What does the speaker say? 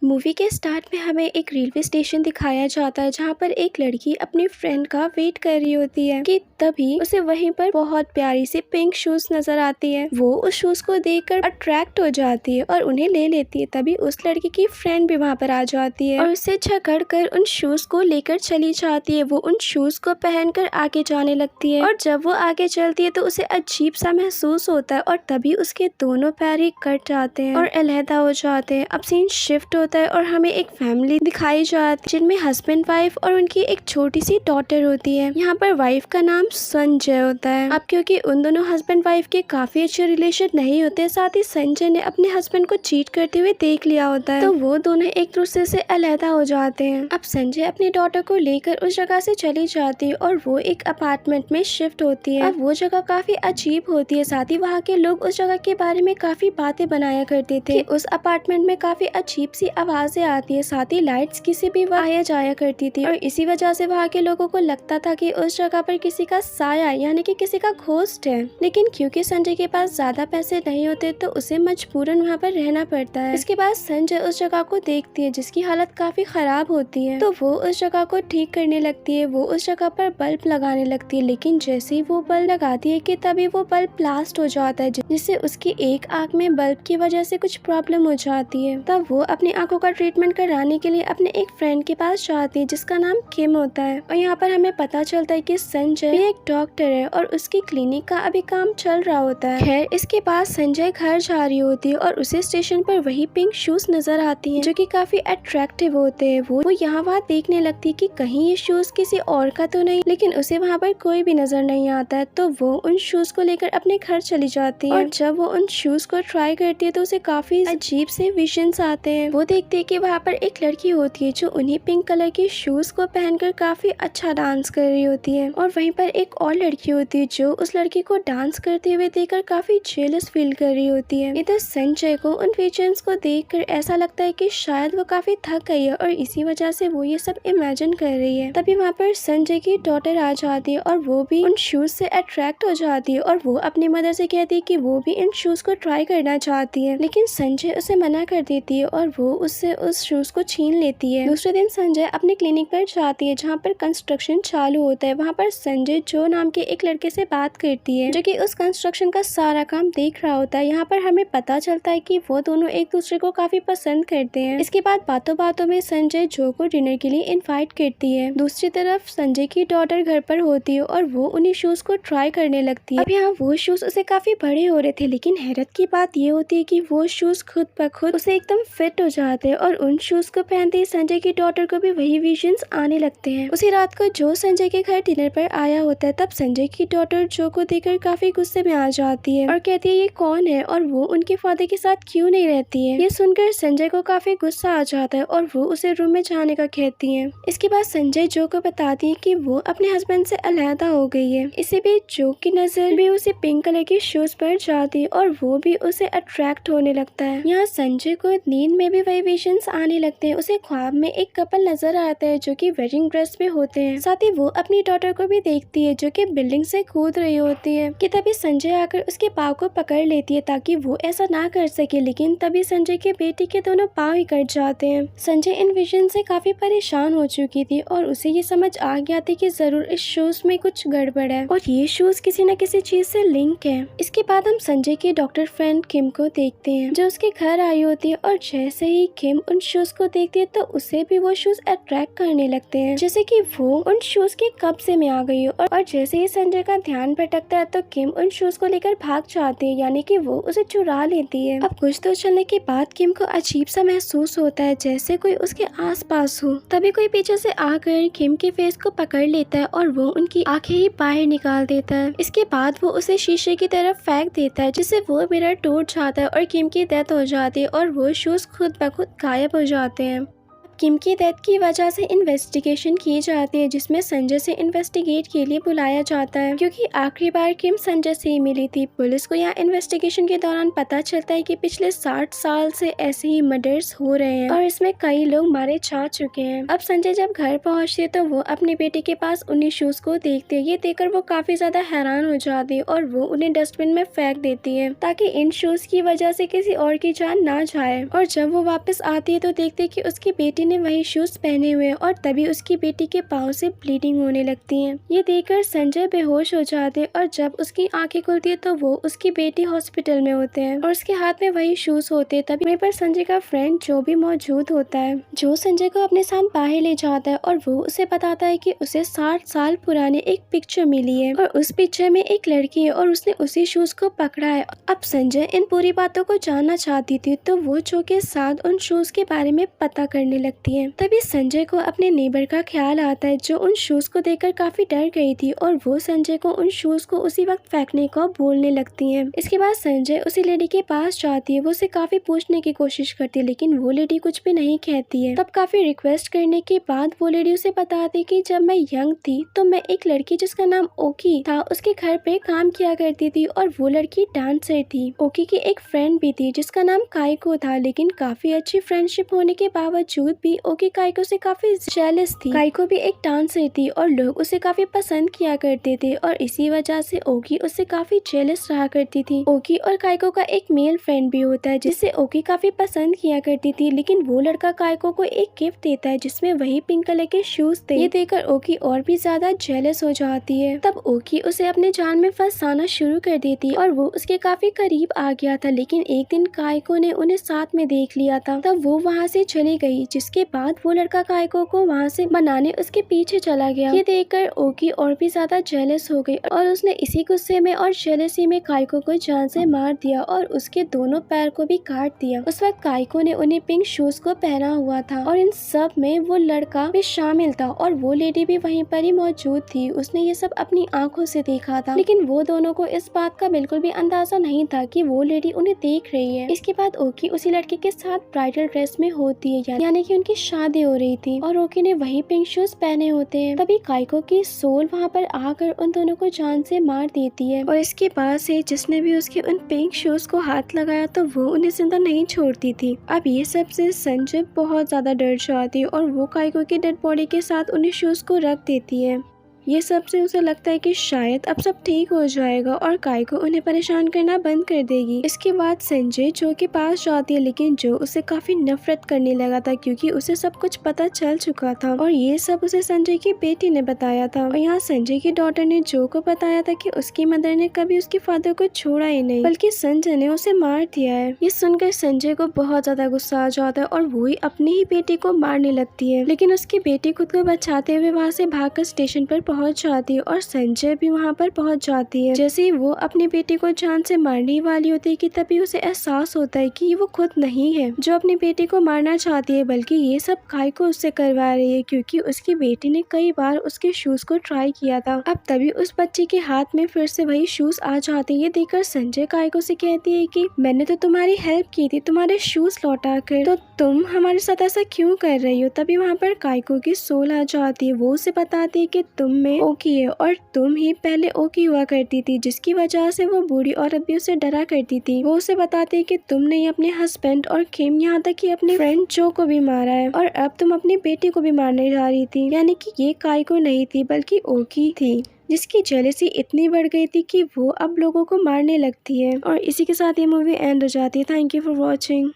Movie के start में हमें एक रेलवे स्टेशन दिखाया जाता है जहाँ पर एक लड़की अपनी फ्रेंड का वेट कर रही होती है कि तभी उसे वहीं पर बहुत प्यारी सी पिंक शूज नजर आती है। वो उस शूज को देखकर अट्रैक्ट हो जाती है और उन्हें ले लेती है। तभी उस लड़की की फ्रेंड भी वहाँ पर आ जाती है और उससे झगड़ कर उन शूज को लेकर चली जाती है। वो उन शूज को पहनकर आगे जाने लगती है और जब वो आगे चलती है तो उसे अजीब सा महसूस होता है और तभी उसके दोनों पैर ही कट जाते हैं और अलहदा हो जाते हैं। अब सीन शिफ्ट होता है और हमें एक फैमिली दिखाई जाती है जिनमें हस्बैंड वाइफ और उनकी एक छोटी सी डॉटर होती है। यहाँ पर वाइफ का नाम संजय होता है। अब क्योंकि उन दोनों हस्बैंड वाइफ के काफी अच्छे रिलेशन नहीं होते, साथ ही संजय ने अपने हस्बैंड को चीट करते हुए देख लिया होता है, तो वो दोनों एक दूसरे से अलहदा हो जाते हैं। अब संजय अपनी डॉटर को लेकर उस जगह से चली जाती है और वो एक अपार्टमेंट में शिफ्ट होती है। अब वो जगह काफी अजीब होती है, साथ ही वहाँ के लोग उस जगह के बारे में काफी बातें बनाया करते थे। उस अपार्टमेंट में काफी अजीब सी आवाजें आती है, साथ ही लाइट्स किसी भी वक्त आया जाया करती थी और इसी वजह से वहाँ के लोगों को लगता था कि उस जगह पर किसी का साया यानी कि किसी का घोस्ट है। लेकिन क्योंकि संजय के पास ज्यादा पैसे नहीं होते तो उसे मजबूरन वहाँ पर रहना पड़ता है। इसके बाद संजय उस जगह को देखती है जिसकी हालत काफी खराब होती है, तो वो उस जगह को ठीक करने लगती है। वो उस जगह पर बल्ब लगाने लगती है, लेकिन जैसे ही वो बल्ब लगाती है कि तभी वो बल्ब ब्लास्ट हो जाता है जिससे उसकी एक आंख में बल्ब की वजह से कुछ प्रॉब्लम हो जाती है। तब वो अपनी आंखों का ट्रीटमेंट कराने के लिए अपने एक फ्रेंड के पास जाती है जिसका नाम किम होता है। और यहाँ पर हमें पता चलता है कि संजय भी एक डॉक्टर है और उसकी क्लिनिक का अभी काम चल रहा होता है। खैर इसके बाद संजय घर जा रही होती है और उसे स्टेशन पर वही पिंक शूज नजर आती हैं जो कि काफी अट्रैक्टिव होते हैं। वो यहाँ वहाँ देखने लगती है कि कहीं ये शूज किसी और का तो नहीं, लेकिन उसे वहाँ पर कोई भी नजर नहीं आता है। तो वो उन शूज को लेकर अपने घर चली जाती है और जब वो उन शूज को ट्राई करती है तो उसे काफी अजीब से विजन्स आते हैं। वो देखती है कि वहाँ पर एक लड़की होती है जो उन्हीं पिंक कलर के शूज को पहनकर काफी अच्छा डांस कर रही होती है और वहीं पर एक और लड़की होती है जो उस लड़की को डांस करते हुए देखकर काफी जेलस फील कर रही होती है। इधर संजय को उन विजन्स को देखकर ऐसा लगता है कि शायद वो काफी थक गई है और इसी वजह से वो ये सब इमेजिन कर रही है। तभी वहाँ पर संजय की डॉटर आ जाती है और वो भी उन शूज से अट्रैक्ट हो जाती है और वो अपनी मदर से कहती है कि वो भी इन शूज को ट्राई करना चाहती है, लेकिन संजय उसे मना कर देती है और वो उससे उस शूज को छीन लेती है। दूसरे दिन संजय अपने क्लिनिक पर जाती है जहाँ पर कंस्ट्रक्शन चालू होता है। वहाँ पर संजय जो नाम के एक लड़के से बात करती है जो कि उस कंस्ट्रक्शन का सारा काम देख रहा होता है। यहाँ पर हमें पता चलता है कि वो दोनों एक दूसरे को काफी पसंद करते हैं। इसके बाद बातों बातों में संजय जो को डिनर के लिए इनवाइट करती है। दूसरी तरफ संजय की डॉटर घर पर होती है और वो उन्हीं शूज को ट्राई करने लगती है। अब यहाँ वो शूज उसे काफी बड़े हो रहे थे, लेकिन हैरत की बात ये होती है कि वो शूज खुद ब खुद उसे एकदम फिट हो जाते हैं और उन शूज को पहनते ही संजय की डॉटर को भी वही विजन्स आने लगते हैं। उसी रात को जो संजय के घर डिनर पर आया होता है तब संजय की डॉटर जो को देखकर काफी गुस्से में आ जाती है और कहती है ये कौन है और वो उनके फादर के साथ क्यों नहीं रहती है। ये सुनकर संजय को काफी गुस्सा आ जाता है और वो उसे रूम में जाने का कहती है। इसके बाद संजय जो को बताती है कि वो अपने हस्बैंड से अलहदा हो गई है। इसी बीच जो की नजर भी उसे पिंक कलर की शूज पर जाती है और वो भी उसे अट्रैक्ट होने लगता है। यहाँ संजय को नींद में भी वही विजन्स आने लगते हैं। उसे ख्वाब में एक कपल नजर आता है जो कि वेडिंग ड्रेस में होते हैं। साथ ही वो अपनी डॉटर को भी देखती है जो कि बिल्डिंग से कूद रही होती है कि तभी संजय आकर उसके पाँव को पकड़ लेती है ताकि वो ऐसा ना कर सके, लेकिन तभी संजय के बेटी के दोनों पाँव ही कट जाते हैं। संजय इन विजन से काफी परेशान हो चुकी थी और उसे ये समझ आ गया था कि जरूर इस शूज में कुछ गड़बड़ है और ये शूज किसी न किसी चीज से लिंक है। इसके बाद हम संजय के डॉक्टर फ्रेंड किम को देखते हैं जो उसके घर आई होती है और जैसे ही किम उन शूज को देखती है तो उसे भी वो शूज अट्रैक्ट करने लगते हैं, जैसे कि वो उन शूज के कब्जे में आ गई हो। और जैसे ही संजय का ध्यान भटकता है तो किम उन शूज को लेकर भाग जाती है, यानी कि वो उसे चुरा लेती है। अब कुछ दूर चलने के बाद किम को अजीब सा महसूस होता है जैसे कोई उसके आसपास हो। तभी कोई पीछे से आकर किम के फेस को पकड़ लेता है और वो उनकी आंखें ही बाहर निकाल देता है। इसके बाद वो उसे शीशे की तरफ फेंक देता है जिससे वो मिरर टूट जाता है और किम की डेथ हो जाती है और वो शूज खुद ब खुद गायब हो जाते हैं। किम की डेथ की वजह से इन्वेस्टिगेशन की जाती है, जिसमें संजय से इन्वेस्टिगेट के लिए बुलाया जाता है, क्योंकि आखिरी बार किम संजय से ही मिली थी। पुलिस को यहाँ इन्वेस्टिगेशन के दौरान पता चलता है कि पिछले 60 साल से ऐसे ही मर्डर्स हो रहे हैं और इसमें कई लोग मारे जा चुके हैं। अब संजय जब घर पहुँचते तो वो अपने बेटे के पास उन्हीं शूज को देखते हैं। ये देखकर वो काफी ज्यादा हैरान हो जाती है और वो उन्हें डस्टबिन में फेंक देती है, ताकि इन शूज की वजह से किसी और की जान ना जाए। और जब वो वापस आती है तो देखते कि उसकी बेटी ने वही शूज पहने हुए हैं और तभी उसकी बेटी के पाँव से ब्लीडिंग होने लगती है। ये देखकर संजय बेहोश हो जाते हैं और जब उसकी आंखें खुलती है तो वो उसकी बेटी हॉस्पिटल में होते हैं और उसके हाथ में वही शूज होते हैं। तभी वहीं पर संजय का फ्रेंड जो भी मौजूद होता है, जो संजय को अपने साथ बाहर ले जाता है और वो उसे बताता है कि उसे 60 साल पुराने एक पिक्चर मिली है और उस पिक्चर में एक लड़की है और उसने उसी शूज को पकड़ा है। अब संजय इन पूरी बातों को जानना चाहती थी तो वो जो के साथ उन शूज के बारे में पता करने लगती है। तभी संजय को अपने नेबर का ख्याल आता है, जो उन शूज को देखकर काफी डर गई थी और वो संजय को उन शूज को उसी वक्त फेंकने को बोलने लगती है। इसके बाद संजय उसी लेडी के पास जाती है। वो उसे काफी पूछने की कोशिश करती है लेकिन वो लेडी कुछ भी नहीं कहती है। तब काफी रिक्वेस्ट करने के बाद वो लेडी उसे बताती कि जब मैं यंग थी तो मैं एक लड़की जिसका नाम ओकी था उसके घर पे काम किया करती थी और वो लड़की डांसर थी। ओकी की एक फ्रेंड भी थी जिसका नाम काइको था, लेकिन काफी अच्छी फ्रेंडशिप होने के बावजूद भी ओकी काइको से काफी जेलस थी। काइको भी एक डांसर थी और लोग उसे काफी पसंद किया करते थे और इसी वजह से ओकी उससे काफी जेलस रहा करती थी। ओकी और काइको का एक मेल फ्रेंड भी होता है जिसे ओकी काफी पसंद किया करती थी, लेकिन वो लड़का काइको को एक गिफ्ट देता है जिसमें वही पिंक कलर के शूज थे। ये देखकर ओकी और भी ज्यादा जेलस हो जाती है। तब ओकी उसे अपने जाल में फंसाना शुरू कर देती है और वो उसके काफी करीब आ गया था, लेकिन एक दिन काइको ने उन्हें साथ में देख लिया था। तब वो वहाँ से चली गई, जिसके बाद वो लड़का काइको को वहाँ से बनाने उसके पीछे चला गया। ये देखकर ओकी और भी ज्यादा जेलस हो गई और उसने इसी गुस्से में और जेलसी में काइको को जान से मार दिया और उसके दोनों पैर को भी काट दिया। उस वक्त काइको ने उन्हें पिंक शूज को पहना हुआ था और इन सब में वो लड़का भी शामिल था और वो लेडी भी वहीं पर ही मौजूद थी। उसने ये सब अपनी आंखों से देखा था, लेकिन वो दोनों को इस बात का बिल्कुल भी अंदाजा नहीं था कि वो लेडी उन्हें देख रही है। इसके बाद ओकी उसी लड़के के साथ ब्राइडल ड्रेस में होती है, यानी कि उनकी शादी हो रही थी और ओकी ने वही पिंक शूज पहने होते हैं। तभी काइको की सोल वहाँ पर आकर उन दोनों को जान से मार देती है और इसके बाद से जिसने भी उसके उन पिंक शूज को हाथ लगाया तो वो उन्हें जिंदा नहीं छोड़ती थी। अब ये सब से संजय बहुत ज्यादा डर जाती है और वो काइको की डेड बॉडी के साथ उन्हें शूज को रख देती है। ये सब से उसे लगता है कि शायद अब सब ठीक हो जाएगा और काइको उन्हें परेशान करना बंद कर देगी। इसके बाद संजय जो के पास जाती है, लेकिन जो उसे काफी नफरत करने लगा था क्योंकि उसे सब कुछ पता चल चुका था और ये सब उसे संजय की बेटी ने बताया था। और यहाँ संजय की डॉटर ने जो को बताया था कि उसकी मदर ने कभी उसके फादर को छोड़ा ही नहीं, बल्कि संजय ने उसे मार दिया है। ये सुनकर संजय को बहुत ज्यादा गुस्सा आ जाता है और वो ही अपनी ही बेटी को मारने लगती है, लेकिन उसकी बेटी खुद को बचाते हुए वहाँ से भागकर स्टेशन पर पहुंच जाती है और संजय भी वहां पर पहुंच जाती है। जैसे ही वो अपनी बेटी को जान से मारने वाली होती है कि तभी उसे एहसास होता है कि वो खुद नहीं है जो अपनी बेटी को मारना चाहती है, बल्कि ये सब काइको उससे करवा रही है क्योंकि उसकी बेटी ने कई बार उसके शूज को ट्राई किया था। अब तभी उस बच्चे के हाथ में फिर से वही शूज आ जाते हैं। ये देखकर संजय काइको से कहती है कि मैंने तो तुम्हारी हेल्प की थी तुम्हारे शूज लौटा कर, तो तुम हमारे साथ ऐसा क्यों कर रही हो। तभी वहाँ पर काइको की सोल आ जाती है। वो उसे बताती है कि तुम में ओकी है और तुम ही पहले ओकी हुआ करती थी, जिसकी वजह से वो बूढ़ी औरत भी उसे डरा करती थी। वो उसे बताती है कि तुमने ही अपने हस्बैंड और किम यहाँ तक कि अपने फ्रेंड जो को भी मारा है और अब तुम अपनी बेटी को भी मारने जा रही थी, यानी कि ये काइको नहीं थी बल्कि ओकी थी, जिसकी जेलसी इतनी बढ़ गई थी कि वो अब लोगों को मारने लगती है। और इसी के साथ ये मूवी एंड हो जाती है। Thank you for watching.